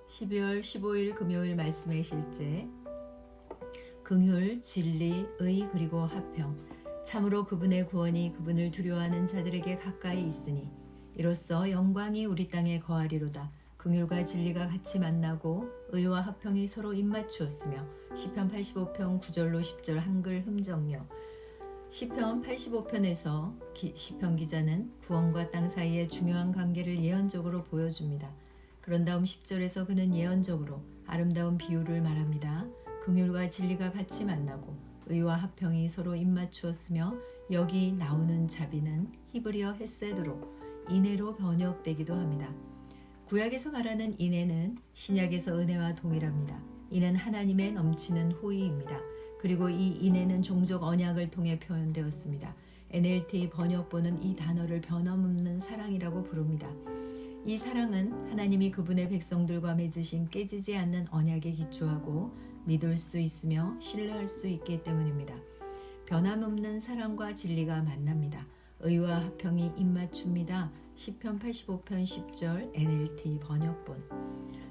12월 15일 금요일 말씀의 실제. 긍휼, 진리, 의 그리고 화평. 참으로 그분의 구원이 그분을 두려워하는 자들에게 가까이 있으니 이로써 영광이 우리 땅에 거하리로다. 긍휼과 진리가 같이 만나고 의와 화평이 서로 입맞추었으며. 시편 85편 9절로 10절 한글 흠정요. 시편 85편에서 시편 기자는 구원과 땅 사이의 중요한 관계를 예언적으로 보여줍니다. 그런 다음 10절에서 그는 예언적으로 아름다운 비유를 말합니다. 긍휼과 진리가 같이 만나고 의와 화평이 서로 입맞추었으며, 여기 나오는 자비는 히브리어 헤세드로 인애로 번역되기도 합니다. 구약에서 말하는 인애는 신약에서 은혜와 동일합니다. 이는 하나님의 넘치는 호의입니다. 그리고 이 인애는 종족 언약을 통해 표현되었습니다. NLT 번역본은 이 단어를 변함없는 사랑이라고 부릅니다. 이 사랑은 하나님이 그분의 백성들과 맺으신 깨지지 않는 언약에 기초하고 믿을 수 있으며 신뢰할 수 있기 때문입니다. 변함없는 사랑과 진리가 만납니다. 의와 화평이 입맞춥니다. 시편 85편 10절 NLT 번역본.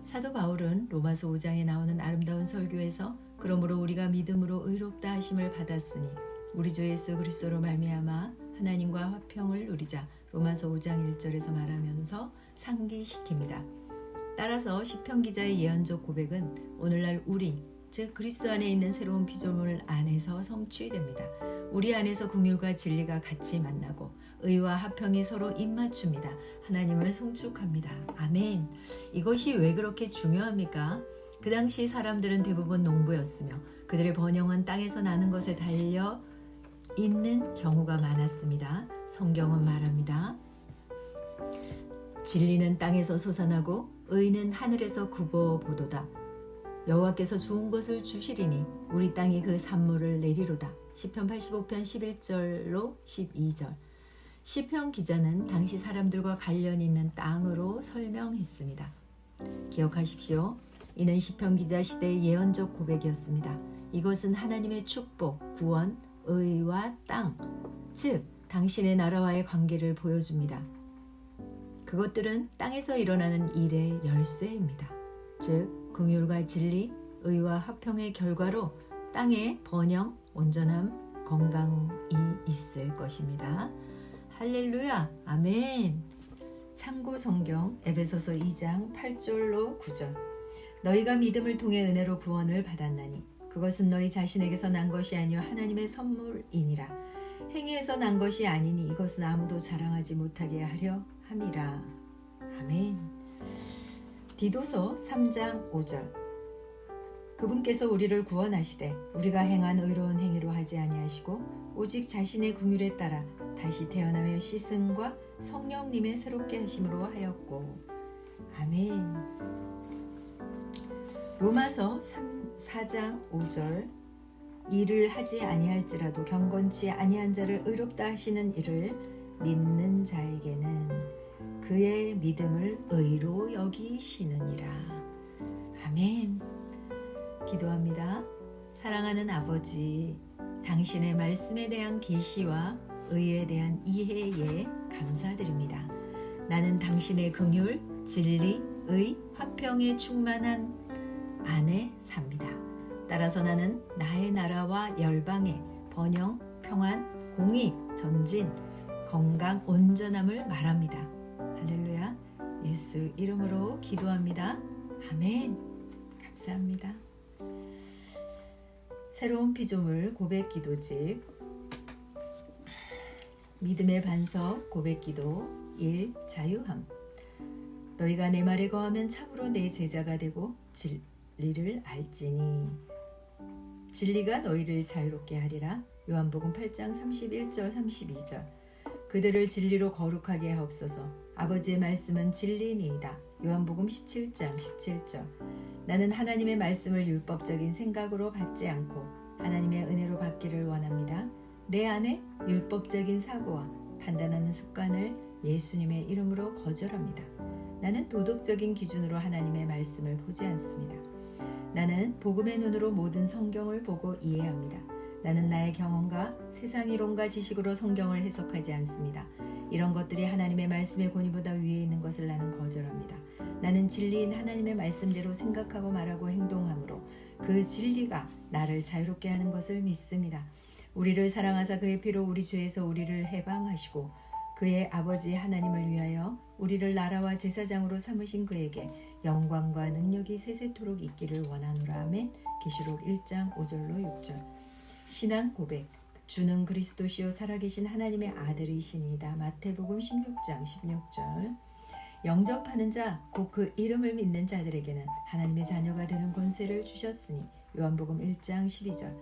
사도 바울은 로마서 5장에 나오는 아름다운 설교에서 그러므로 우리가 믿음으로 의롭다 하심을 받았으니 우리 주 예수 그리스도로 말미암아 하나님과 화평을 누리자, 로마서 5장 1절에서 말하면서 상기시킵니다. 따라서 시편 기자의 예언적 고백은 오늘날 우리, 즉 그리스도 안에 있는 새로운 피조물 안에서 성취됩니다. 우리 안에서 긍휼과 진리가 같이 만나고 의와 화평이 서로 입맞춥니다. 하나님을 송축합니다. 아멘. 이것이 왜 그렇게 중요합니까? 그 당시 사람들은 대부분 농부였으며 그들의 번영은 땅에서 나는 것에 달려 있는 경우가 많았습니다. 성경은 말합니다. 진리는 땅에서 솟아나고 의는 하늘에서 굽어보도다. 여호와께서 좋은 것을 주시리니 우리 땅이 그 산물을 내리로다. 시편 85편 11절로 12절. 시편 기자는 당시 사람들과 관련 있는 땅으로 설명했습니다. 기억하십시오. 이는 시편 기자 시대의 예언적 고백이었습니다. 이것은 하나님의 축복, 구원, 의와 땅, 즉 당신의 나라와의 관계를 보여줍니다. 그것들은 땅에서 일어나는 일의 열쇠입니다. 즉 긍휼과 진리, 의와 화평의 결과로 땅에 번영, 온전함, 건강이 있을 것입니다. 할렐루야, 아멘. 참고 성경 에베소서 2장 8절로 9절. 너희가 믿음을 통해 은혜로 구원을 받았나니 그것은 너희 자신에게서 난 것이 아니요 하나님의 선물이니라. 행위에서 난 것이 아니니 이것은 아무도 자랑하지 못하게 하려 함이라. 아멘. 디도서 3장 5절. 그분께서 우리를 구원하시되 우리가 행한 의로운 행위로 하지 아니하시고 오직 자신의 긍휼에 따라 다시 태어나며 씻음과 성령님의 새롭게 하심으로 하였고. 아멘. 로마서 4장 5절. 일을 하지 아니할지라도 경건치 아니한 자를 의롭다 하시는 이를 믿는 자에게는 그의 믿음을 의로 여기시느니라. 아멘. 기도합니다. 사랑하는 아버지, 당신의 말씀에 대한 계시와 의에 대한 이해에 감사드립니다. 나는 당신의 긍휼, 진리, 의, 화평에 충만한 안에 삽니다. 따라서 나는 나의 나라와 열방의 번영, 평안, 공의, 전진, 건강, 온전함을 말합니다. 할렐루야. 예수 이름으로 기도합니다. 아멘. 감사합니다. 새로운 피조물 고백 기도집. 믿음의 반석 고백 기도 1. 자유함. 너희가 내 말에 거하면 참으로 내 제자가 되고 진리를 알지니 진리가 너희를 자유롭게 하리라. 요한복음 8장 31절 32절. 그들을 진리로 거룩하게 하옵소서. 아버지의 말씀은 진리니이다. 요한복음 17장 17절. 나는 하나님의 말씀을 율법적인 생각으로 받지 않고 하나님의 은혜로 받기를 원합니다. 내 안에 율법적인 사고와 판단하는 습관을 예수님의 이름으로 거절합니다. 나는 도덕적인 기준으로 하나님의 말씀을 보지 않습니다. 나는 복음의 눈으로 모든 성경을 보고 이해합니다. 나는 나의 경험과 세상 이론과 지식으로 성경을 해석하지 않습니다. 이런 것들이 하나님의 말씀의 권위보다 위에 있는 것을 나는 거절합니다. 나는 진리인 하나님의 말씀대로 생각하고 말하고 행동함으로 그 진리가 나를 자유롭게 하는 것을 믿습니다. 우리를 사랑하사 그의 피로 우리 죄에서 우리를 해방하시고 그의 아버지 하나님을 위하여 우리를 나라와 제사장으로 삼으신 그에게 영광과 능력이 세세토록 있기를 원하노라. 아멘. 계시록 1장 5절로 6절. 신앙 고백. 주는 그리스도시요 살아계신 하나님의 아들이시니이다. 마태복음 16장 16절. 영접하는 자, 곧 그 이름을 믿는 자들에게는 하나님의 자녀가 되는 권세를 주셨으니. 요한복음 1장 12절.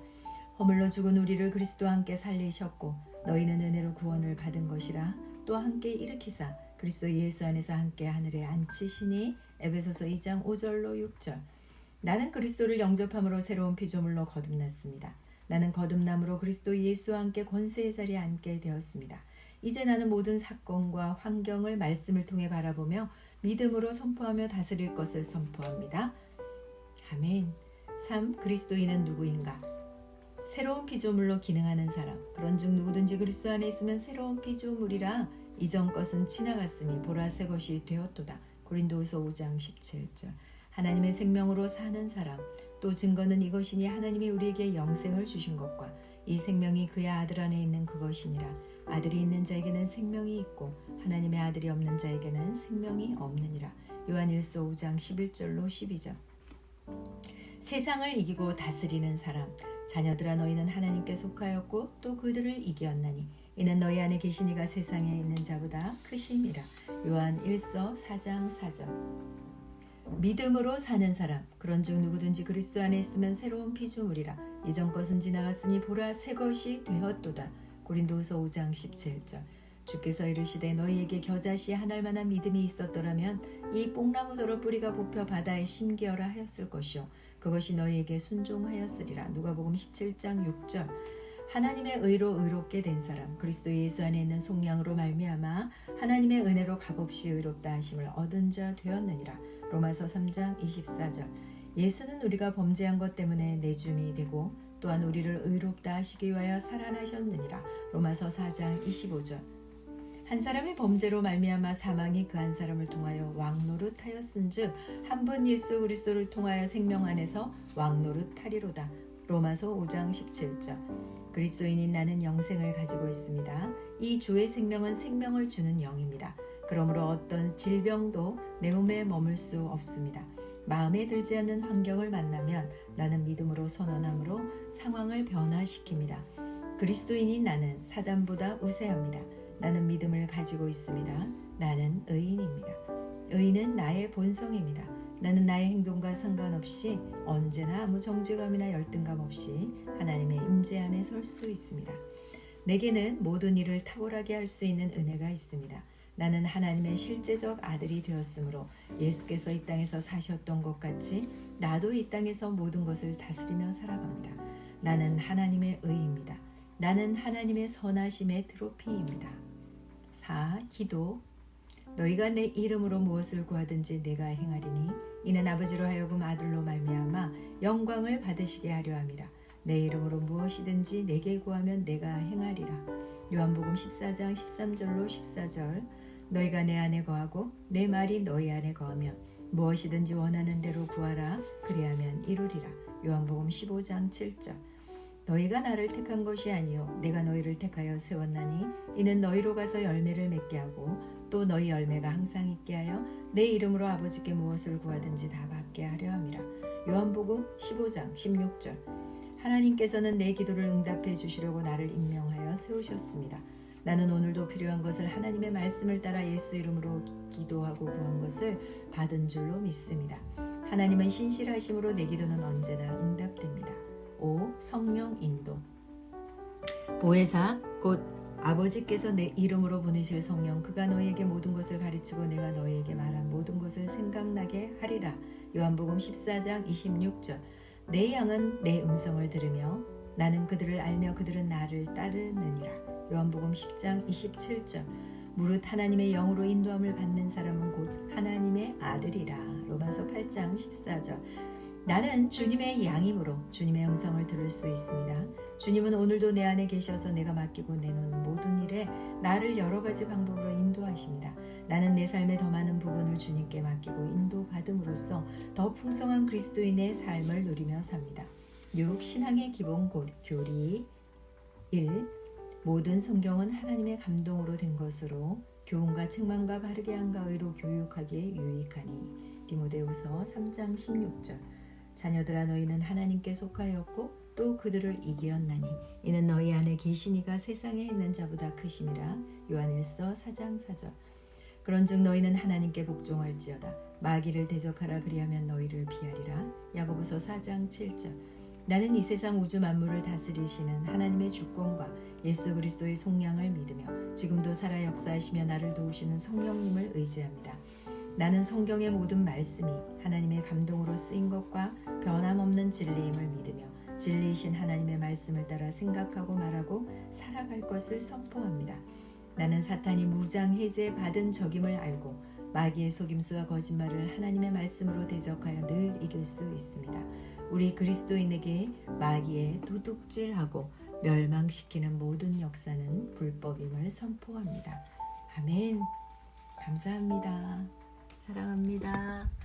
허물로 죽은 우리를 그리스도와 함께 살리셨고 너희는 은혜로 구원을 받은 것이라. 또 함께 일으키사 그리스도 예수 안에서 함께 하늘에 앉히시니. 에베소서 2장 5절로 6절. 나는 그리스도를 영접함으로 새로운 피조물로 거듭났습니다. 나는 거듭남으로 그리스도 예수와 함께 권세의 자리에 앉게 되었습니다. 이제 나는 모든 사건과 환경을 말씀을 통해 바라보며 믿음으로 선포하며 다스릴 것을 선포합니다. 아멘. 3. 그리스도인은 누구인가? 새로운 피조물로 기능하는 사람. 그런즉 누구든지 그리스도 안에 있으면 새로운 피조물이라. 이전 것은 지나갔으니 보라 새 것이 되었도다. 고린도후서 5장 17절. 하나님의 생명으로 사는 사람. 또 증거는 이것이니 하나님이 우리에게 영생을 주신 것과 이 생명이 그의 아들 안에 있는 그것이니라. 아들이 있는 자에게는 생명이 있고 하나님의 아들이 없는 자에게는 생명이 없느니라. 요한일서 5장 11절로 12절. 세상을 이기고 다스리는 사람. 자녀들아 너희는 하나님께 속하였고 또 그들을 이기었나니 이는 너희 안에 계신 이가 세상에 있는 자보다 크심이라. 요한 1서 4장 4절. 믿음으로 사는 사람. 그런즉 누구든지 그리스도 안에 있으면 새로운 피조물이라. 이전 것은 지나갔으니 보라 새 것이 되었도다. 고린도후서 5장 17절. 주께서 이르시되 너희에게 겨자씨 한 알만한 믿음이 있었더라면 이 뽕나무더러 뿌리가 뽑혀 바다에 심기어라 하였을 것이요 그것이 너희에게 순종하였으리라. 누가복음 17장 6절. 하나님의 의로 의롭게 된 사람. 그리스도 예수 안에 있는 속량으로 말미암아 하나님의 은혜로 값없이 의롭다 하심을 얻은 자 되었느니라. 로마서 3장 24절. 예수는 우리가 범죄한 것 때문에 내줌이 되고 또한 우리를 의롭다 하시기 위하여 살아나셨느니라. 로마서 4장 25절. 한 사람의 범죄로 말미암아 사망이 그 한 사람을 통하여 왕노릇하였은즉 한 분 예수 그리스도를 통하여 생명 안에서 왕노릇하리로다. 로마서 5장 17절. 그리스도인인 나는 영생을 가지고 있습니다. 이 주의 생명은 생명을 주는 영입니다. 그러므로 어떤 질병도 내 몸에 머물 수 없습니다. 마음에 들지 않는 환경을 만나면 나는 믿음으로 선언함으로 상황을 변화시킵니다. 그리스도인인 나는 사단보다 우세합니다. 나는 믿음을 가지고 있습니다. 나는 의인입니다. 의인은 나의 본성입니다. 나는 나의 행동과 상관없이 언제나 아무 정죄감이나 열등감 없이 하나님의 임재 안에 설 수 있습니다. 내게는 모든 일을 탁월하게 할 수 있는 은혜가 있습니다. 나는 하나님의 실제적 아들이 되었으므로 예수께서 이 땅에서 사셨던 것 같이 나도 이 땅에서 모든 것을 다스리며 살아갑니다. 나는 하나님의 의입니다. 나는 하나님의 선하심의 트로피입니다. 4. 기도. 너희가 내 이름으로 무엇을 구하든지 내가 행하리니 이는 아버지로 하여금 아들로 말미암아 영광을 받으시게 하려 함이라. 내 이름으로 무엇이든지 내게 구하면 내가 행하리라. 요한복음 14장 13절로 14절. 너희가 내 안에 거하고 내 말이 너희 안에 거하면 무엇이든지 원하는 대로 구하라. 그리하면 이루리라. 요한복음 15장 7절. 너희가 나를 택한 것이 아니요 내가 너희를 택하여 세웠나니 이는 너희로 가서 열매를 맺게 하고 또 너희 열매가 항상 있게 하여 내 이름으로 아버지께 무엇을 구하든지 다 받게 하려 함이라. 요한복음 15장 16절. 하나님께서는 내 기도를 응답해 주시려고 나를 임명하여 세우셨습니다. 나는 오늘도 필요한 것을 하나님의 말씀을 따라 예수 이름으로 기도하고 구한 것을 받은 줄로 믿습니다. 하나님은 신실하심으로 내 기도는 언제나 응답됩니다. 5. 성령 인도. 보혜사 곧 아버지께서 내 이름으로 보내실 성령 그가 너희에게 모든 것을 가르치고 내가 너희에게 말한 모든 것을 생각나게 하리라. 요한복음 14장 26절. 내 양은 내 음성을 들으며 나는 그들을 알며 그들은 나를 따르느니라. 요한복음 10장 27절. 무릇 하나님의 영으로 인도함을 받는 사람은 곧 하나님의 아들이라. 로마서 8장 14절. 나는 주님의 양이므로 주님의 음성을 들을 수 있습니다. 주님은 오늘도 내 안에 계셔서 내가 맡기고 내놓는 모든 일에 나를 여러 가지 방법으로 인도하십니다. 나는 내 삶의 더 많은 부분을 주님께 맡기고 인도받음으로써 더 풍성한 그리스도인의 삶을 누리며 삽니다. 6. 신앙의 기본 교리 1. 모든 성경은 하나님의 감동으로 된 것으로 교훈과 책망과 바르게 함과 의로 교육하기에 유익하니. 디모데후서 3장 16절. 자녀들아 너희는 하나님께 속하였고 또 그들을 이기었나니 이는 너희 안에 계시니가 세상에 있는 자보다 크심이라. 요한일서 4장 4절. 그런즉 너희는 하나님께 복종할지어다. 마귀를 대적하라 그리하면 너희를 피하리라. 야고보서 4장 7절. 나는 이 세상 우주 만물을 다스리시는 하나님의 주권과 예수 그리스도의 속량을 믿으며 지금도 살아 역사하시며 나를 도우시는 성령님을 의지합니다. 나는 성경의 모든 말씀이 하나님의 감동으로 쓰인 것과 변함없는 진리임을 믿으며 진리이신 하나님의 말씀을 따라 생각하고 말하고 살아갈 것을 선포합니다. 나는 사탄이 무장 해제 받은 적임을 알고 마귀의 속임수와 거짓말을 하나님의 말씀으로 대적하여 늘 이길 수 있습니다. 우리 그리스도인에게 마귀의 도둑질하고 멸망시키는 모든 역사는 불법임을 선포합니다. 아멘. 감사합니다. 사랑합니다.